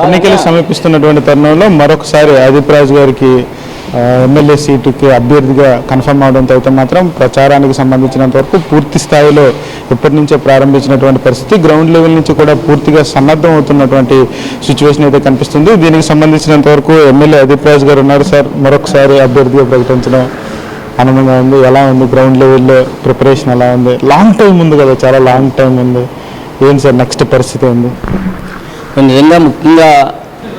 ఎన్నికలు సమీపిస్తున్నటువంటి తరుణంలో మరొకసారి అదీప్ రాజు గారికి ఎమ్మెల్యే సీటుకి అభ్యర్థిగా కన్ఫర్మ్ అవడంతో అయితే మాత్రం ప్రచారానికి సంబంధించినంత వరకు పూర్తి స్థాయిలో ఇప్పటి నుంచే ప్రారంభించినటువంటి పరిస్థితి, గ్రౌండ్ లెవెల్ నుంచి కూడా పూర్తిగా సన్నద్ధం అవుతున్నటువంటి సిచ్యువేషన్ అయితే కనిపిస్తుంది. దీనికి సంబంధించినంత వరకు ఎమ్మెల్యే అదీప్ రాజు గారు ఉన్నారు. సార్, మరొకసారి అభ్యర్థిగా ప్రకటించడం ఆనందంగా ఉంది. ఎలా ఉంది గ్రౌండ్ లెవెల్లో ప్రిపరేషన్ ఎలా ఉంది? లాంగ్ టైం ఉంది కదా, చాలా లాంగ్ టైం ఉంది. ఏంటి సార్ నెక్స్ట్ పరిస్థితి ఉంది? నిజంగా ముఖ్యంగా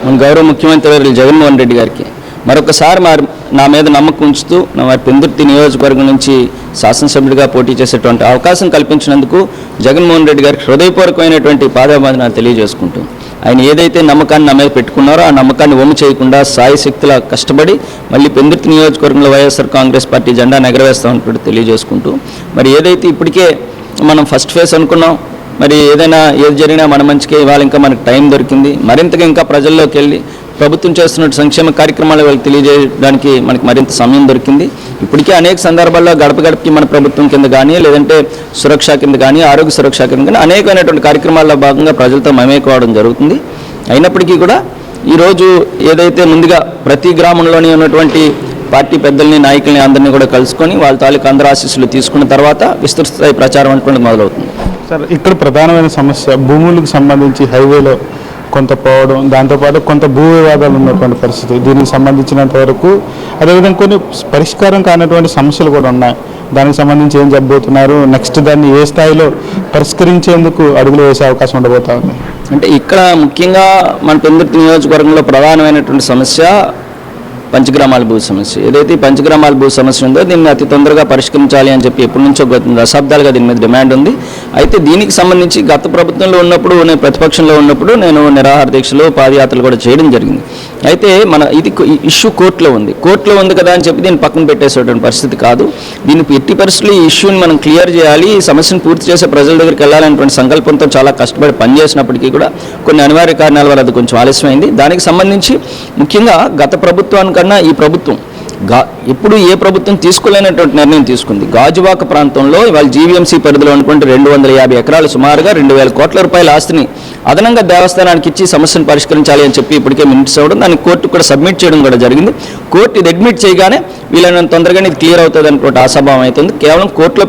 మన గౌరవ ముఖ్యమంత్రి జగన్మోహన్ రెడ్డి గారికి మరొకసారి నా మీద నమ్మకం ఉంచుతూ మరి పెందుర్తి నియోజకవర్గం నుంచి శాసనసభ్యుడిగా పోటీ చేసేటువంటి అవకాశం కల్పించినందుకు జగన్మోహన్ రెడ్డి గారికి హృదయపూర్వకమైనటువంటి పాదాభివందనాలు తెలియజేసుకుంటూ, ఆయన ఏదైతే నమ్మకాన్ని నా మీద పెట్టుకున్నారో ఆ నమ్మకాన్ని వమ్ము చేయకుండా సాయశక్తిలా కష్టపడి మళ్ళీ పెందుర్తి నియోజకవర్గంలో వైఎస్ఆర్ కాంగ్రెస్ పార్టీ జెండా ఎగరవేస్తామని తెలియజేసుకుంటూ, మరి ఏదైతే ఇప్పటికే మనం ఫస్ట్ ఫేజ్ అనుకున్నాం, మరి ఏదైనా ఏది జరిగినా మన మంచికే, ఇవాళ ఇంకా మనకు టైం దొరికింది. మరింతగా ఇంకా ప్రజల్లోకి వెళ్ళి ప్రభుత్వం చేస్తున్న సంక్షేమ కార్యక్రమాలు వాళ్ళకి తెలియజేయడానికి మనకి మరింత సమయం దొరికింది. ఇప్పటికే అనేక సందర్భాల్లో గడప గడపకి మన ప్రభుత్వం కింద కానీ, లేదంటే సురక్ష కింద కానీ, ఆరోగ్య సురక్ష కింద కానీ అనేకమైనటువంటి కార్యక్రమాల్లో భాగంగా ప్రజలతో మమేకవడం జరుగుతుంది. అయినప్పటికీ కూడా ఈరోజు ఏదైతే ముందుగా ప్రతి గ్రామంలోని ఉన్నటువంటి పార్టీ పెద్దల్ని, నాయకుల్ని అందరినీ కూడా కలుసుకొని వాళ్ళ తాలూకు అందరూ ఆశీస్సులు తీసుకున్న తర్వాత విస్తృత స్థాయి ప్రచారం అనుకోవడం మొదలవుతుంది. సార్, ఇక్కడ ప్రధానమైన సమస్య భూములకు సంబంధించి హైవేలో కొంత పోవడం, దాంతోపాటు కొంత భూ వివాదాలు ఉన్నటువంటి పరిస్థితి. దీనికి సంబంధించినంత వరకు అదేవిధంగా కొన్ని పరిష్కారం కానటువంటి సమస్యలు కూడా ఉన్నాయి. దానికి సంబంధించి ఏం చెప్పబోతున్నారు? నెక్స్ట్ దాన్ని ఏ స్థాయిలో పరిష్కరించేందుకు అడుగులు వేసే అవకాశం ఉండబోతా ఉంది? అంటే ఇక్కడ ముఖ్యంగా మన పెందుర్తి నియోజకవర్గంలో ప్రధానమైనటువంటి సమస్య పంచగ్రామాల భూ సమస్య. ఏదైతే పంచగ్రామాల భూ సమస్య ఉందో దీన్ని అతి తొందరగా పరిష్కరించాలి అని చెప్పి ఎప్పటి నుంచో దశాబ్దాలుగా దీని మీద డిమాండ్ ఉంది. అయితే దీనికి సంబంధించి గత ప్రభుత్వంలో ఉన్నప్పుడు, నేను ప్రతిపక్షంలో ఉన్నప్పుడు నేను నిరాహార దీక్షలు, పాదయాత్రలు కూడా చేయడం జరిగింది. అయితే ఇది ఇష్యూ కోర్టులో ఉంది కదా అని చెప్పి దీన్ని పక్కన పెట్టేసేటువంటి పరిస్థితి కాదు. దీన్ని ఎట్టి పరిస్థితుల్లో ఈ ఇష్యూని మనం క్లియర్ చేయాలి, ఈ సమస్యను పూర్తి చేసే ప్రజల దగ్గరికి వెళ్ళాలనేటువంటి సంకల్పంతో చాలా కష్టపడి పనిచేసినప్పటికీ కూడా కొన్ని అనివార్య కారణాల వల్ల అది కొంచెం ఆలస్యమైంది. దానికి సంబంధించి ముఖ్యంగా గత ప్రభుత్వానికన్నా ఈ ప్రభుత్వం ఎప్పుడు ఏ ప్రభుత్వం తీసుకోలేనటువంటి నిర్ణయం తీసుకుంది. గాజువాక ప్రాంతంలో ఇవాళ జీవీఎంసీ పరిధిలో ఉన్నటువంటి 250 ఎకరాలు సుమారుగా 2,000 కోట్ల రూపాయల ఆస్తిని అదనంగా దేవస్థానానికి ఇచ్చి సమస్యను పరిష్కరించాలి అని చెప్పి ఇప్పటికే మినిట్స్ అవ్వడం, దాన్ని కోర్టుకు కూడా సబ్మిట్ చేయడం కూడా జరిగింది. కోర్టు ఇది అడ్మిట్ చేయగానే వీళ్ళని తొందరగానే ఇది క్లియర్ అవుతుంది అనుకోండి ఆశాభావం అవుతుంది. కేవలం కోర్టులో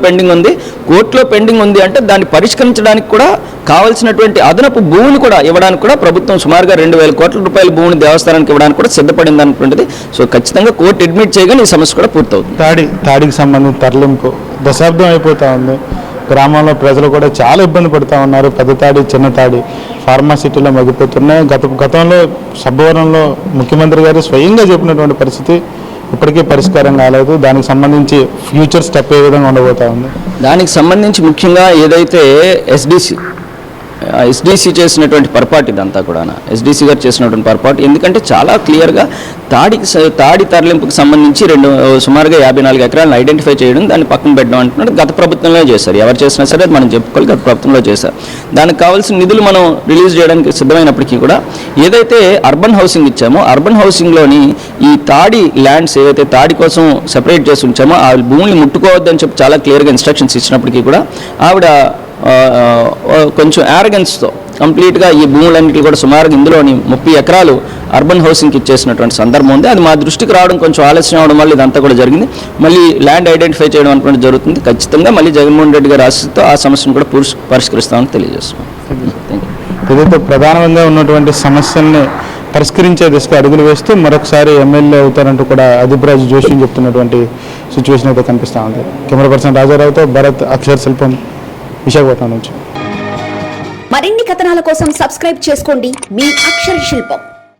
పెండింగ్ ఉంది అంటే దాన్ని పరిష్కరించడానికి కూడా కావాల్సినటువంటి అదనపు భూమిని కూడా ఇవ్వడానికి కూడా ప్రభుత్వం సుమారుగా 2,000 కోట్ల రూపాయల భూమిని దేవస్థానానికి ఇవ్వడానికి కూడా సిద్ధపడింది అనుకుంటుంది. సో ఖచ్చితంగా కోర్టు అడ్మిట్ చేయగానే ఈ సమస్య కూడా పూర్తవుతుంది. తాడికి సంబంధించి తరలింపు దశాబ్దం అయిపోతూ ఉంది. గ్రామంలో ప్రజలు కూడా చాలా ఇబ్బంది పడుతూ ఉన్నారు. పెద్ద తాడి, చిన్న తాడి ఫార్మాసిటీలో మగ్గిపోతున్నాయి. గతంలో సబ్బవరంలో ముఖ్యమంత్రి గారు స్వయంగా చెప్పినటువంటి పరిస్థితి ఇప్పటికీ పరిష్కారం కాలేదు. దానికి సంబంధించి ఫ్యూచర్ స్టెప్ ఏ విధంగా ఉండబోతా ఉంది? దానికి సంబంధించి ముఖ్యంగా ఏదైతే ఎస్డీసీ చేసినటువంటి పొరపాటు, ఇదంతా కూడా ఎస్డీసీ గారు చేసినటువంటి పొరపాటు. ఎందుకంటే చాలా క్లియర్గా తాడి తరలింపుకి సంబంధించి సుమారుగా 54 ఎకరాలను ఐడెంటిఫై చేయడం, దాన్ని పక్కన పెట్టడం అంటున్నారు. గత ప్రభుత్వంలో చేశారు. ఎవరు చేసినా సరే అది మనం చెప్పుకోవాలి, గత ప్రభుత్వంలో చేశారు. దానికి కావాల్సిన నిధులు మనం రిలీజ్ చేయడానికి సిద్ధమైనప్పటికీ కూడా ఏదైతే అర్బన్ హౌసింగ్ ఇచ్చామో, అర్బన్ హౌసింగ్లోని ఈ తాడి ల్యాండ్స్ ఏవైతే తాడి కోసం సెపరేట్ చేసి ఉంచామో ఆ భూముల్ని ముట్టుకోవద్దని చెప్పి చాలా క్లియర్గా ఇన్స్ట్రక్షన్స్ ఇచ్చినప్పటికీ కూడా ఆవిడ కొంచెం యారగెన్స్తో కంప్లీట్గా ఈ భూములన్నింటినీ కూడా సుమారుగా ఇందులోని 30 ఎకరాలు అర్బన్ హౌసింగ్కి ఇచ్చేసినటువంటి సందర్భం ఉంది. అది మా దృష్టికి రావడం కొంచెం ఆలస్యం అవడం వల్ల ఇదంతా కూడా జరిగింది. మళ్ళీ ల్యాండ్ ఐడెంటిఫై చేయడం అనుకుంటే జరుగుతుంది. ఖచ్చితంగా మళ్ళీ జగన్మోహన్ రెడ్డి గారి ఆశతో ఆ సమస్యను కూడా పరిష్కరిస్తామని తెలియజేస్తున్నాం. ఏదైతే ప్రధానంగా ఉన్నటువంటి సమస్యల్ని పరిష్కరించే దిశగా అడుగులు వేస్తూ మరొకసారి ఎమ్మెల్యే అవుతారంటూ కూడా అదీప్ రాజు జోషి చెప్తున్నటువంటి సిచ్యువేషన్ అయితే కనిపిస్తూ ఉంది. కెమెరా పర్సన్ రాజారావుతో భరత్, అక్షర శిల్పం, విశాఖపట్నం నుంచి. మరిన్ని కథనాల కోసం సబ్స్క్రైబ్ చేసుకోండి మీ అక్షర శిల్పం.